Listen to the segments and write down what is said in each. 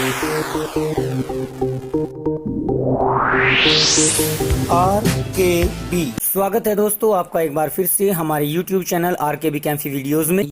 RKB स्वागत है दोस्तों आपका एक बार फिर से हमारे YouTube चैनल RKB कैंफी वीडियोस में।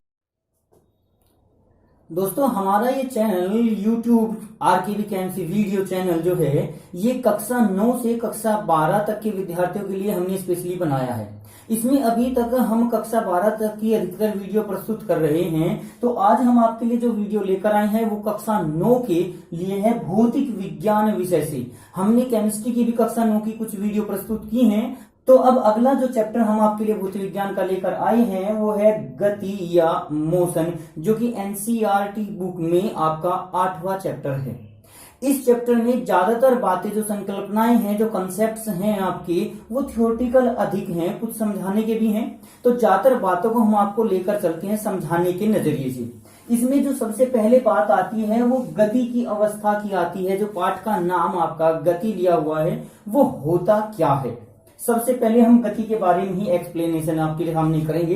दोस्तों हमारा ये चैनल YouTube RKB कैंफी वीडियो चैनल जो है ये कक्षा 9 से कक्षा 12 तक के विद्यार्थियों के लिए हमने स्पेशली बनाया है। इसमें अभी तक हम कक्षा 12 तक की अधिकतर वीडियो प्रस्तुत कर रहे हैं। तो आज हम आपके लिए जो वीडियो लेकर आए हैं वो कक्षा 9 के लिए है, भौतिक विज्ञान विषय से। हमने केमिस्ट्री की भी कक्षा 9 की कुछ वीडियो प्रस्तुत की हैं। तो अब अगला जो चैप्टर हम आपके लिए भौतिक विज्ञान का लेकर आए हैं वो है गति या मोशन, जो कि एनसीईआरटी बुक में आपका 8वां चैप्टर है। इस चैप्टर में ज्यादातर बातें जो संकल्पनाएं हैं, जो कॉन्सेप्ट्स हैं आपके, वो थ्योरेटिकल अधिक हैं, कुछ समझाने के भी हैं। तो ज्यादातर बातों को हम आपको लेकर चलते हैं समझाने के नजरिए से। इसमें जो सबसे पहले बात आती है वो गति की अवस्था की आती है। जो पाठ का नाम आपका गति लिया हुआ है वो होता क्या है। सबसे पहले हम गति के बारे में ही एक्सप्लेनेशन आपके सामने करेंगे।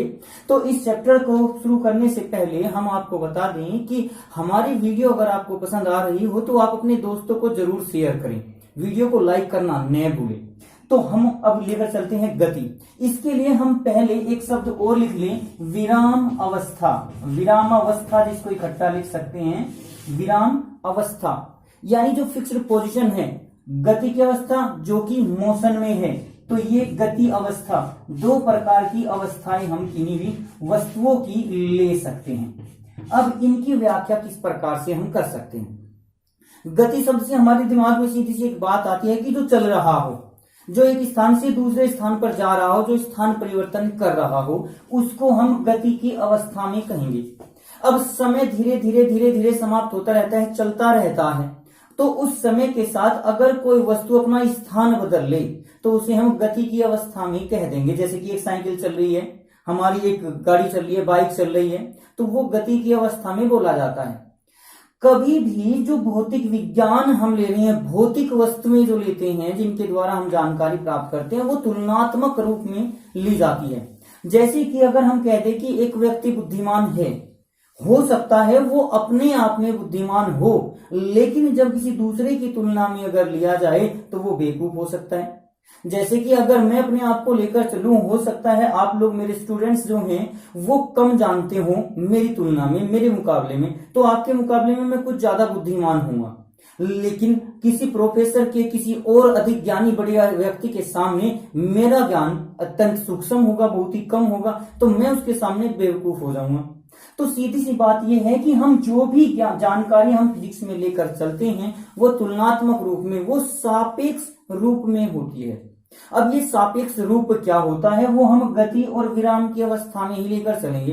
तो इस चैप्टर को शुरू करने से पहले हम आपको बता दें कि हमारी वीडियो अगर आपको पसंद आ रही हो तो आप अपने दोस्तों को जरूर शेयर करें, वीडियो को लाइक करना न भूलें। तो हम अब लेकर चलते हैं गति। इसके लिए हम पहले एक शब्द और लिख लें, विराम अवस्था। विराम अवस्था जिसको इकट्ठा लिख सकते हैं, विराम अवस्था यानी जो फिक्स्ड पोजीशन है। गति की अवस्था जो कि मोशन में है, तो ये गति अवस्था। दो प्रकार की अवस्थाएं हम किन्हीं भी वस्तुओं की ले सकते हैं। अब इनकी व्याख्या किस प्रकार से हम कर सकते हैं। गति शब्द से हमारे दिमाग में सीधी सी एक बात आती है कि जो चल रहा हो, जो एक स्थान से दूसरे स्थान पर जा रहा हो, जो स्थान परिवर्तन कर रहा हो, उसको हम गति की अवस्था में कहेंगे। अब समय धीरे धीरे धीरे धीरे समाप्त होता रहता है, चलता रहता है। तो उस समय के साथ अगर कोई वस्तु अपना स्थान बदल ले तो उसे हम गति की अवस्था में कह देंगे। जैसे कि एक साइकिल चल रही है, हमारी एक गाड़ी चल रही है, बाइक चल रही है, तो वो गति की अवस्था में बोला जाता है। कभी भी जो भौतिक विज्ञान हम ले रहे हैं, भौतिक वस्तुएं जो लेते हैं, जिनके द्वारा हम जानकारी प्राप्त करते हैं, वो तुलनात्मक रूप में ली जाती है। जैसे कि अगर हम कह दें कि एक व्यक्ति बुद्धिमान है, हो सकता है वो अपने आप में बुद्धिमान हो, लेकिन जब किसी दूसरे की तुलना में अगर लिया जाए तो वो बेवकूफ हो सकता है। जैसे कि अगर मैं अपने आप को लेकर चलूं, हो सकता है आप लोग मेरे स्टूडेंट्स जो हैं वो कम जानते हो मेरी तुलना में, मेरे मुकाबले में, तो आपके मुकाबले में मैं कुछ ज्यादा बुद्धिमान हूंगा। लेकिन किसी प्रोफेसर के, किसी और अधिक ज्ञानी बड़े व्यक्ति के सामने मेरा ज्ञान अत्यंत सूक्ष्म होगा, बहुत ही कम होगा, तो मैं उसके सामने बेवकूफ हो जाऊंगा। तो सीधी सी बात यह है कि हम जो भी जानकारी हम फिजिक्स में लेकर चलते हैं वो तुलनात्मक रूप में, वो सापेक्ष रूप में होती है। अब ये सापेक्ष रूप क्या होता है वो हम गति और विराम की अवस्था में ही लेकर चलेंगे।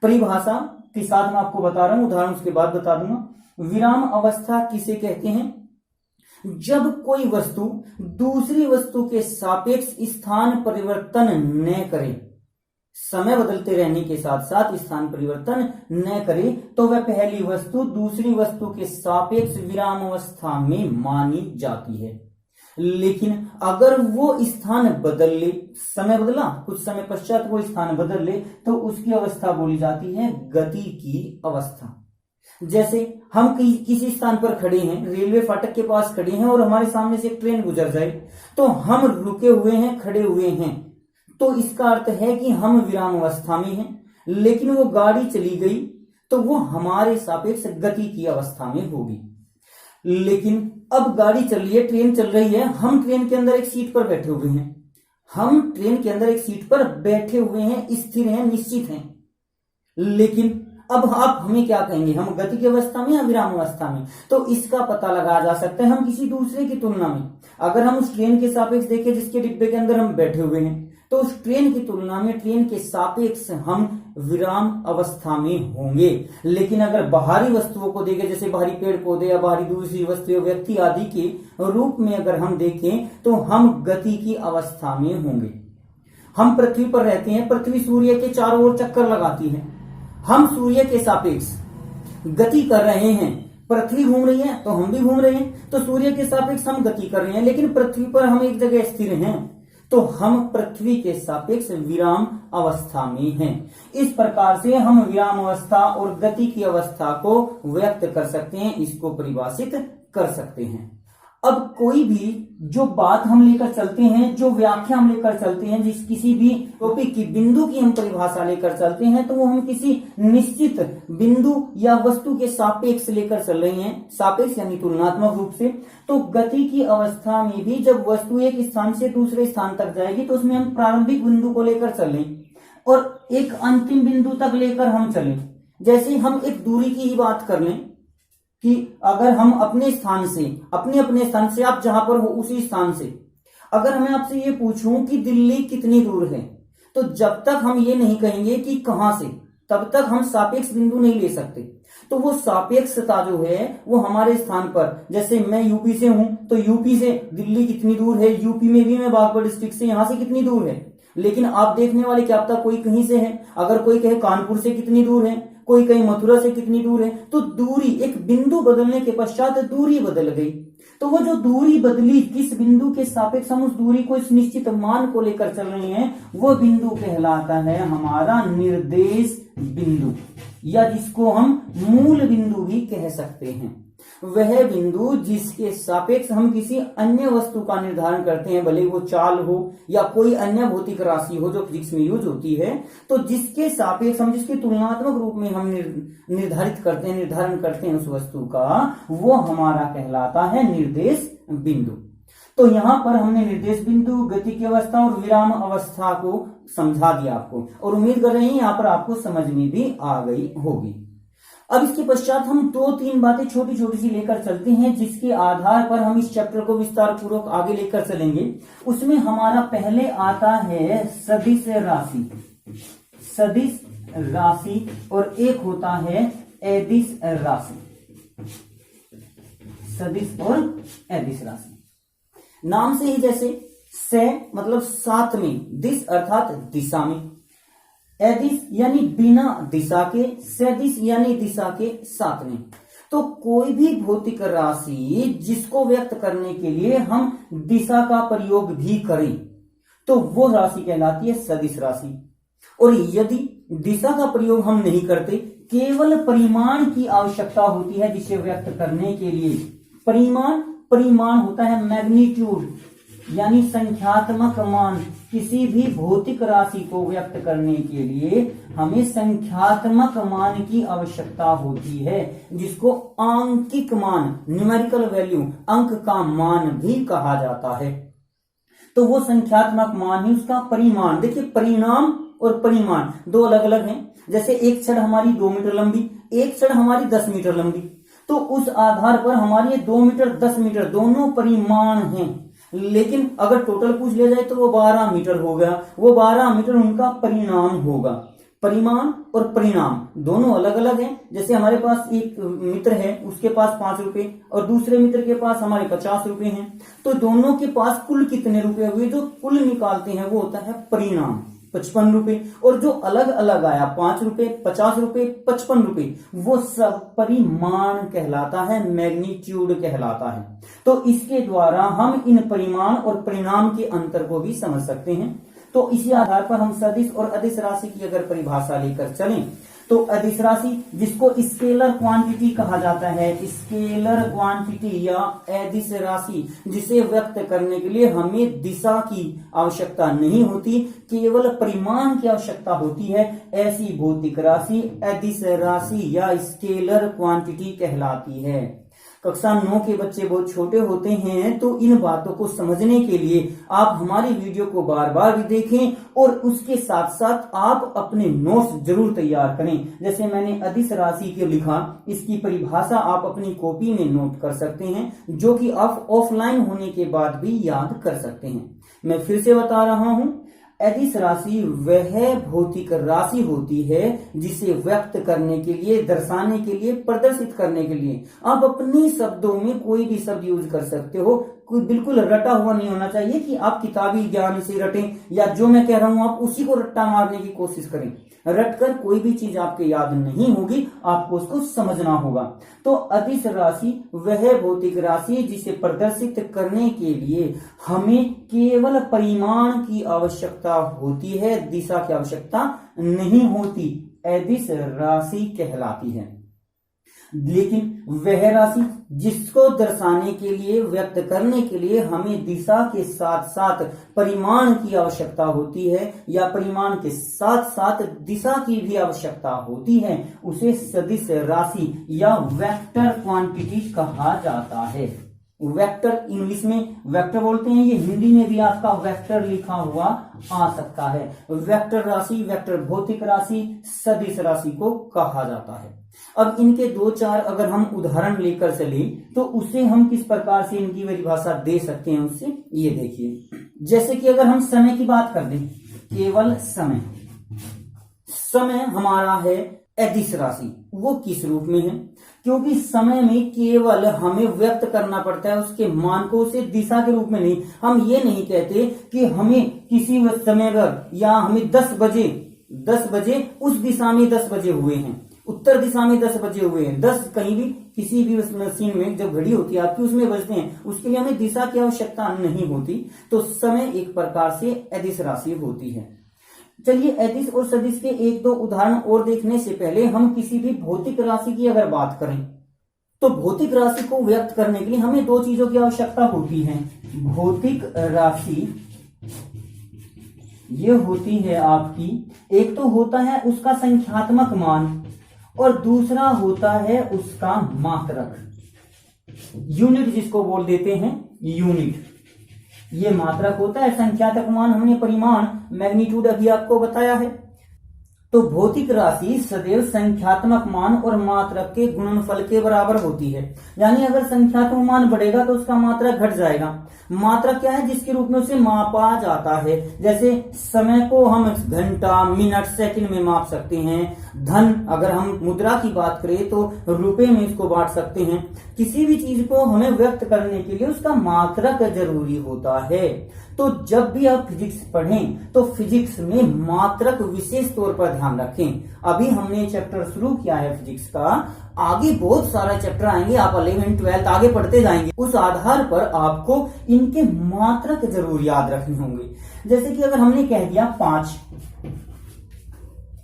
परिभाषा के साथ मैं आपको बता रहा हूं, उदाहरण उसके बाद बता दूंगा। विराम अवस्था किसे कहते हैं? जब कोई वस्तु दूसरी वस्तु के सापेक्ष स्थान परिवर्तन न करे, समय बदलते रहने के साथ साथ स्थान परिवर्तन न करे, तो वह पहली वस्तु दूसरी वस्तु के सापेक्ष विराम अवस्था में मानी जाती है। लेकिन अगर वो स्थान बदल ले, समय बदला, कुछ समय पश्चात वो स्थान बदल ले, तो उसकी अवस्था बोली जाती है गति की अवस्था। जैसे हम किसी स्थान पर खड़े हैं, रेलवे फाटक के पास खड़े हैं और हमारे सामने से एक ट्रेन गुजर जाए, तो हम रुके हुए हैं, खड़े हुए हैं, तो इसका अर्थ है कि हम विराम अवस्था में हैं। लेकिन वो गाड़ी चली गई तो वो हमारे सापेक्ष गति की अवस्था में होगी। लेकिन अब गाड़ी चल रही है, ट्रेन चल रही है, हम ट्रेन के अंदर एक सीट पर बैठे हुए हैं, हम ट्रेन के अंदर एक सीट पर बैठे हुए हैं, स्थिर हैं, निश्चित हैं। लेकिन अब आप हमें क्या कहेंगे, हम गति की अवस्था में या विराम अवस्था में? तो इसका पता लगाया जा सकता है हम किसी दूसरे की तुलना में। अगर हम उस ट्रेन के सापेक्ष देखें जिसके डिब्बे के अंदर हम बैठे हुए हैं, तो उस ट्रेन की तुलना में, ट्रेन के सापेक्ष हम विराम अवस्था में होंगे। लेकिन अगर बाहरी वस्तुओं को देखें, जैसे बाहरी पेड़ पौधे या बाहरी दूसरी वस्तुएं, व्यक्ति आदि के रूप में अगर हम देखें, तो हम गति की अवस्था में होंगे। हम पृथ्वी पर रहते हैं, पृथ्वी सूर्य के चारों ओर चक्कर लगाती है, हम सूर्य के सापेक्ष गति कर रहे हैं। पृथ्वी घूम रही है तो हम भी घूम रहे हैं, तो सूर्य के सापेक्ष हम गति कर रहे हैं, लेकिन पृथ्वी पर हम एक जगह स्थिर हैं। तो हम पृथ्वी के सापेक्ष विराम अवस्था में हैं। इस प्रकार से हम विराम अवस्था और गति की अवस्था को व्यक्त कर सकते हैं, इसको परिभाषित कर सकते हैं। अब कोई भी जो बात हम लेकर चलते हैं, जो व्याख्या हम लेकर चलते हैं, जिस किसी भी टॉपिक की बिंदु की हम परिभाषा लेकर चलते हैं, तो वो हम किसी निश्चित बिंदु या वस्तु के सापेक्ष लेकर चल रहे हैं, सापेक्ष यानी तुलनात्मक रूप से। तो गति की अवस्था में भी जब वस्तु एक स्थान से दूसरे स्थान तक जाएगी तो उसमें हम प्रारंभिक बिंदु को लेकर चलें और एक अंतिम बिंदु तक लेकर हम चलें। जैसे हम एक दूरी की ही बात कर लें कि अगर हम अपने स्थान से, अपने स्थान से, आप जहां पर हो उसी स्थान से अगर मैं आपसे ये पूछूं कि दिल्ली कितनी दूर है, तो जब तक हम ये नहीं कहेंगे कि कहां से, तब तक हम सापेक्ष बिंदु नहीं ले सकते। तो वो सापेक्षता जो है वो हमारे स्थान पर, जैसे मैं यूपी से हूं तो यूपी से दिल्ली कितनी दूर है, यूपी में भी मैं बागपत डिस्ट्रिक्ट से यहां से कितनी दूर है। लेकिन आप देखने वाले क्या पता कोई कहीं से है, अगर कोई कहे कानपुर से कितनी दूर है, कोई कहीं मथुरा से कितनी दूर है, तो दूरी, एक बिंदु बदलने के पश्चात दूरी बदल गई। तो वो जो दूरी बदली, किस बिंदु के सापेक्ष हम उस दूरी को, इस निश्चित मान को लेकर चल रहे हैं, वो बिंदु कहलाता है हमारा निर्देश बिंदु, या जिसको हम मूल बिंदु भी कह सकते हैं। वह बिंदु जिसके सापेक्ष हम किसी अन्य वस्तु का निर्धारण करते हैं, भले वो चाल हो या कोई अन्य भौतिक राशि हो जो फिजिक्स में यूज होती है, तो जिसके सापेक्ष हम, जिसके तुलनात्मक रूप में हम निर्धारण करते हैं उस वस्तु का, वो हमारा कहलाता है निर्देश बिंदु। तो यहां पर हमने निर्देश बिंदु, गति की अवस्था और विराम अवस्था को समझा दिया आपको, और उम्मीद कर रहे हैं यहां पर आपको समझ में भी आ गई होगी। अब इसके पश्चात हम 2-3 बातें छोटी छोटी सी लेकर चलते हैं, जिसके आधार पर हम इस चैप्टर को विस्तार पूर्वक आगे लेकर चलेंगे। उसमें हमारा पहले आता है सदिश राशि, सदिश राशि, और एक होता है एदिश राशि, सदिश और एदिश राशि। नाम से ही जैसे से मतलब साथ में, दिश अर्थात दिशा में, एदिश यानी बिना दिशा के, सदिश यानी दिशा के साथ में। तो कोई भी भौतिक राशि जिसको व्यक्त करने के लिए हम दिशा का प्रयोग भी करें तो वो राशि कहलाती है सदिश राशि। और यदि दिशा का प्रयोग हम नहीं करते, केवल परिमाण की आवश्यकता होती है जिसे व्यक्त करने के लिए। परिमाण होता है मैग्नीट्यूड, यानी संख्यात्मक मान। किसी भी भौतिक राशि को व्यक्त करने के लिए हमें संख्यात्मक मान की आवश्यकता होती है, जिसको आंकिक मान, न्यूमेरिकल वैल्यू, अंक का मान भी कहा जाता है। तो वो संख्यात्मक मान ही उसका परिमाण। देखिए, परिणाम और परिमाण दो अलग अलग हैं। जैसे एक छड़ हमारी 2 मीटर लंबी, एक छड़ हमारी 10 मीटर लंबी, तो उस आधार पर हमारी 2 मीटर 10 मीटर दोनों परिमाण हैं। लेकिन अगर टोटल पूछ लिया जाए तो वो 12 मीटर हो गया, वो 12 मीटर उनका परिणाम होगा। परिमाण और परिणाम दोनों अलग अलग हैं। जैसे हमारे पास एक मित्र है, उसके पास 5 रुपए और दूसरे मित्र के पास हमारे 50 रुपए हैं, तो दोनों के पास कुल कितने रुपए हुए, जो कुल निकालते हैं वो होता है परिणाम, 55 रुपए। और जो अलग अलग आया 5 रुपए, 50 रुपए, 55 रुपए, वो सब परिमाण कहलाता है, मैग्नीट्यूड कहलाता है। तो इसके द्वारा हम इन परिमाण और परिणाम के अंतर को भी समझ सकते हैं। तो इसी आधार पर हम सदिश और अदिश राशि की अगर परिभाषा लेकर चलें तो अदिश राशि, जिसको स्केलर क्वांटिटी कहा जाता है, स्केलर क्वांटिटी या अदिश राशि, जिसे व्यक्त करने के लिए हमें दिशा की आवश्यकता नहीं होती, केवल परिमाण की आवश्यकता होती है, ऐसी भौतिक राशि अदिश राशि या स्केलर क्वांटिटी कहलाती है। कक्षा 9 के बच्चे बहुत छोटे होते हैं, तो इन बातों को समझने के लिए आप हमारी वीडियो को बार बार भी देखें और उसके साथ साथ आप अपने नोट्स जरूर तैयार करें। जैसे मैंने अदिश राशि के लिखा, इसकी परिभाषा आप अपनी कॉपी में नोट कर सकते हैं, जो कि आप ऑफलाइन होने के बाद भी याद कर सकते हैं। मैं फिर से बता रहा हूं, अदिश राशि वह भौतिक राशि होती है जिसे व्यक्त करने के लिए, दर्शाने के लिए, प्रदर्शित करने के लिए आप अपने शब्दों में कोई भी शब्द यूज कर सकते हो, कोई बिल्कुल रटा हुआ नहीं होना चाहिए कि आप किताबी ज्ञान से रटें या जो मैं कह रहा हूं आप उसी को रट्टा मारने की कोशिश करें। रटकर कोई भी चीज आपके याद नहीं होगी, आपको उसको समझना होगा। तो अदिश राशि वह भौतिक राशि जिसे प्रदर्शित करने के लिए हमें केवल परिमाण की आवश्यकता होती है, दिशा की आवश्यकता नहीं होती, अदिश राशि कहलाती है। लेकिन वह राशि जिसको दर्शाने के लिए, व्यक्त करने के लिए हमें दिशा के साथ साथ परिमाण की आवश्यकता होती है या परिमाण के साथ साथ दिशा की भी आवश्यकता होती है, उसे सदिश राशि या वेक्टर क्वांटिटी कहा जाता है। वेक्टर इंग्लिश में वेक्टर बोलते हैं, ये हिंदी में भी आपका वेक्टर लिखा हुआ आ सकता है। वेक्टर राशि, वेक्टर भौतिक राशि, सदिश राशि को कहा जाता है। अब इनके दो चार अगर हम उदाहरण लेकर चले तो उसे हम किस प्रकार से इनकी परिभाषा दे सकते हैं, उससे ये देखिए। जैसे कि अगर हम समय की बात कर दें, केवल समय, समय हमारा है अदिश राशि। वो किस रूप में है? क्योंकि समय में केवल हमें व्यक्त करना पड़ता है उसके मान को, उसे दिशा के रूप में नहीं। हम ये नहीं कहते कि हमें किसी समय पर या हमें 10 बजे उस दिशा में 10 बजे हुए हैं, उत्तर दिशा में 10 बजे हुए हैं। 10 कहीं भी किसी भी मशीन में जब घड़ी होती है आपकी उसमें बजते हैं, उसके लिए हमें दिशा की आवश्यकता नहीं होती। तो समय एक प्रकार से अदिश राशि होती है। चलिए अदिश और सदिश के एक दो उदाहरण और देखने से पहले हम किसी भी भौतिक राशि की अगर बात करें तो भौतिक राशि को व्यक्त करने के लिए हमें दो चीजों की आवश्यकता होती है। भौतिक राशि ये होती है आपकी, एक तो होता है उसका संख्यात्मक मान और दूसरा होता है उसका मात्रक, यूनिट जिसको बोल देते हैं यूनिट। ये मात्रक होता है, संख्यात्मक मान हमने परिमाण मैग्नीट्यूड अभी आपको बताया है। तो भौतिक राशि सदैव संख्यात्मक मान और मात्रक के गुणनफल के बराबर होती है। यानी अगर संख्यात्मक मान बढ़ेगा तो उसका मात्रक घट जाएगा। मात्रक क्या है? जिसके रूप में उसे मापा जाता है। जैसे समय को हम घंटा, मिनट, सेकंड में माप सकते हैं। धन अगर हम मुद्रा की बात करें तो रुपए में इसको बांट सकते हैं। किसी भी चीज को हमें व्यक्त करने के लिए उसका मात्रक जरूरी होता है। तो जब भी आप फिजिक्स पढ़ें तो फिजिक्स में मात्रक विशेष तौर पर ध्यान रखें। अभी हमने चैप्टर शुरू किया है फिजिक्स का, आगे बहुत सारा चैप्टर आएंगे, आप 11th 12th आगे पढ़ते जाएंगे। उस आधार पर आपको इनके मात्रक जरूर याद रखने होंगे। जैसे कि अगर हमने कह दिया 5,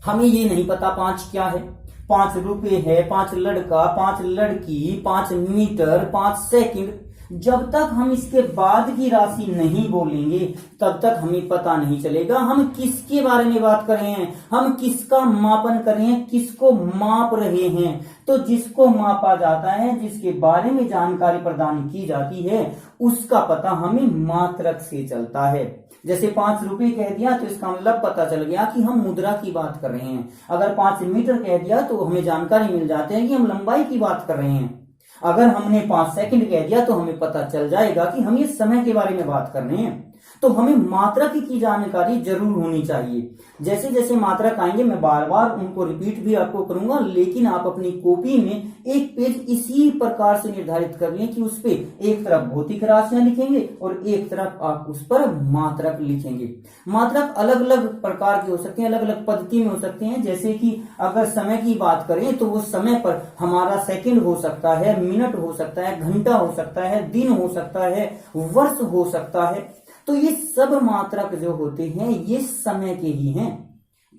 हमें ये नहीं पता 5 क्या है। 5 रुपए है, 5 लड़का, 5 लड़की, 5 मीटर, 5 सेकंड। जब तक हम इसके बाद की राशि नहीं बोलेंगे तब तक हमें पता नहीं चलेगा हम किसके बारे में बात कर रहे हैं, हम किसका मापन कर रहे हैं, किसको माप रहे हैं। तो जिसको मापा जाता है, जिसके बारे में जानकारी प्रदान की जाती है, उसका पता हमें मात्रक से चलता है। जैसे 5 रुपए कह दिया तो इसका मतलब पता चल गया कि हम मुद्रा की बात कर रहे हैं। अगर 5 मीटर कह दिया तो हमें जानकारी मिल जाती है कि हम लंबाई की बात कर रहे हैं। अगर हमने 5 सेकंड कह दिया तो हमें पता चल जाएगा कि हम ये समय के बारे में बात कर रहे हैं। तो हमें मात्रक की जानकारी जरूर होनी चाहिए। जैसे जैसे मात्रक आएंगे मैं बार बार उनको रिपीट भी आपको करूंगा, लेकिन आप अपनी कॉपी में एक पेज इसी प्रकार से निर्धारित कर लें कि उस पे एक तरफ भौतिक राशियां लिखेंगे और एक तरफ आप उस पर मात्रक लिखेंगे। मात्रक अलग अलग प्रकार के हो सकते हैं, अलग अलग पद्धति में हो सकते हैं। जैसे कि अगर समय की बात करें तो वो समय पर हमारा सेकंड हो सकता है, मिनट हो सकता है, घंटा हो सकता है, दिन हो सकता है, वर्ष हो सकता है। तो ये सब मात्रक जो होते हैं ये समय के ही हैं।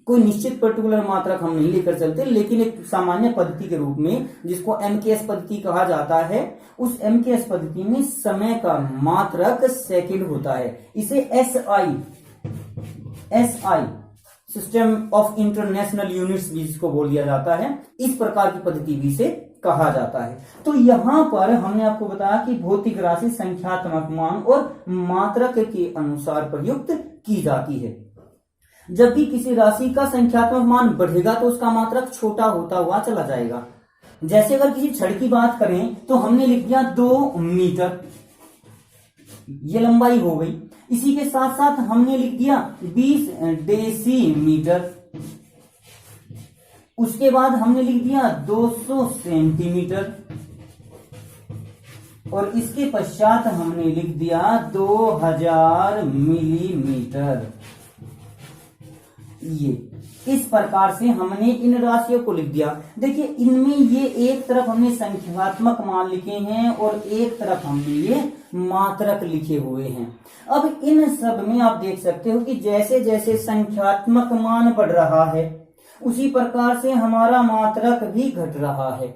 कोई निश्चित पर्टिकुलर मात्रक हम नहीं लेकर चलते, लेकिन एक सामान्य पद्धति के रूप में जिसको एमकेएस पद्धति कहा जाता है, उस एमकेएस पद्धति में समय का मात्रक सेकंड होता है। इसे SI system of international units भी इसको बोल दिया जाता है। इस प्रकार की पद्धति भी से कहा जाता है। तो यहां पर हमने आपको बताया कि भौतिक राशि संख्यात्मक मान और मात्रक के अनुसार प्रयुक्त की जाती है। जब भी किसी राशि का संख्यात्मक मान बढ़ेगा तो उसका मात्रक छोटा होता हुआ चला जाएगा। जैसे अगर किसी छड़ की बात करें तो हमने लिख दिया 2 मीटर, ये लंबाई हो गई। इसी के साथ साथ हमने लिख दिया 20 डेसीमीटर। उसके बाद हमने लिख दिया 200 सेंटीमीटर। और इसके पश्चात हमने लिख दिया 2000 मिलीमीटर। ये इस प्रकार से हमने इन राशियों को लिख दिया। देखिए इनमें ये एक तरफ हमने संख्यात्मक मान लिखे हैं और एक तरफ हमने ये मात्रक लिखे हुए हैं। अब इन सब में आप देख सकते हो कि जैसे जैसे संख्यात्मक मान बढ़ रहा है उसी प्रकार से हमारा मात्रक भी घट रहा है।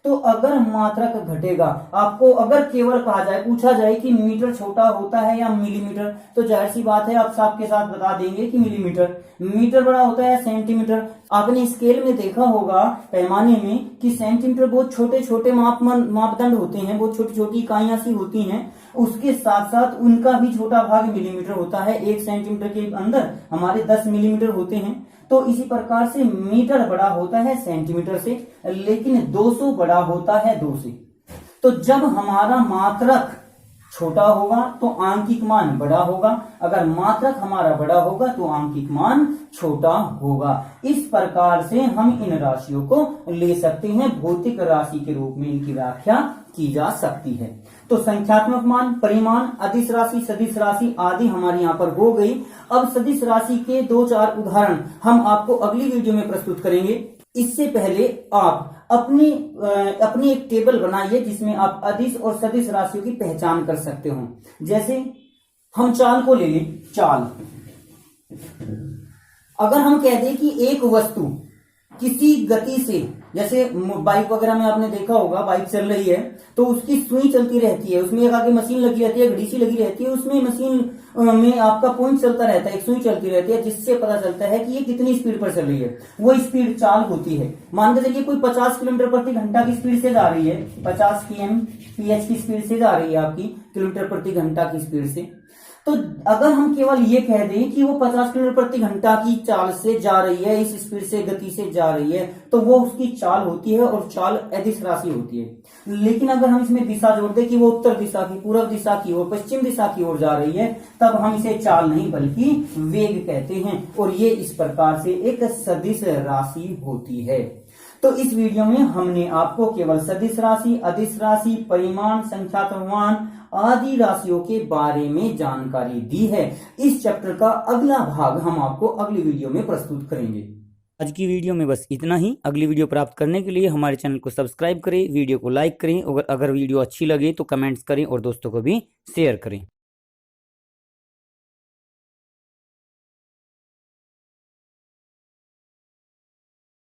तो अगर मात्रक घटेगा, आपको अगर केवल कहा जाए, पूछा जाए कि मीटर छोटा होता है या मिलीमीटर, तो जाहिर सी बात है आप साफ के साथ बता देंगे कि मिलीमीटर। मीटर बड़ा होता है या सेंटीमीटर। आपने स्केल में देखा होगा पैमाने में कि सेंटीमीटर बहुत छोटे छोटे मापदंड होते हैं, बहुत छोटी छोटी इकाइयां सी होती हैं। उसके साथ साथ उनका भी छोटा भाग मिलीमीटर होता है। 1 सेंटीमीटर के अंदर हमारे 10 मिलीमीटर होते हैं। तो इसी प्रकार से मीटर बड़ा होता है सेंटीमीटर से, लेकिन 200 बड़ा होता है 2 से। तो जब हमारा मात्रक छोटा होगा तो आंकिक मान बड़ा होगा, अगर मात्रक हमारा बड़ा होगा तो आंकिक मान छोटा होगा। इस प्रकार से हम इन राशियों को ले सकते हैं, भौतिक राशि के रूप में इनकी व्याख्या की जा सकती है। तो संख्यात्मक मान, परिमाण, अदिश राशि, सदिश राशि आदि हमारी यहाँ पर हो गई। अब सदिश राशि के 2-4 उदाहरण हम आपको अगली वीडियो में प्रस्तुत करेंगे। इससे पहले आप अपनी एक टेबल बनाइए जिसमें आप अदिश और सदिश राशियों की पहचान कर सकते हो। जैसे हम चाल को ले लें। चाल, अगर हम कह दें कि एक वस्तु किसी गति से, जैसे बाइक वगैरह में आपने देखा होगा, बाइक चल रही है तो उसकी सुई चलती रहती है, उसमें एक आगे मशीन लगी रहती है, घड़ी सी लगी रहती है, उसमें मशीन में आपका पॉइंट चलता रहता है, एक सुई चलती रहती है जिससे पता चलता है कि ये कितनी स्पीड पर चल रही है। वो स्पीड चाल होती है। मान के चलिए कोई 50 किलोमीटर प्रति घंटा की स्पीड से जा रही है, 50 kmph की स्पीड से जा रही है आपकी, किलोमीटर प्रति घंटा की स्पीड से। तो अगर हम केवल ये कह दें कि वो 50 किलोमीटर प्रति घंटा की चाल से जा रही है, इस स्पीड से, गति से जा रही है, तो वो उसकी चाल होती है और चाल अदिश राशि होती है। लेकिन अगर हम इसमें दिशा जोड़ दें कि वो उत्तर दिशा की, पूर्व दिशा की ओर, पश्चिम दिशा की ओर जा रही है, तब हम इसे चाल नहीं बल्कि वेग कहते हैं और ये इस प्रकार से एक सदिश राशि होती है। तो इस वीडियो में हमने आपको केवल सदिश राशि, अदिश राशि, परिमाण, संख्यात्मक मान आदि राशियों के बारे में जानकारी दी है। इस चैप्टर का अगला भाग हम आपको अगली वीडियो में प्रस्तुत करेंगे। आज की वीडियो में बस इतना ही। अगली वीडियो प्राप्त करने के लिए हमारे चैनल को सब्सक्राइब करें, वीडियो को लाइक करें और अगर वीडियो अच्छी लगे तो कमेंट्स करें और दोस्तों को भी शेयर करें।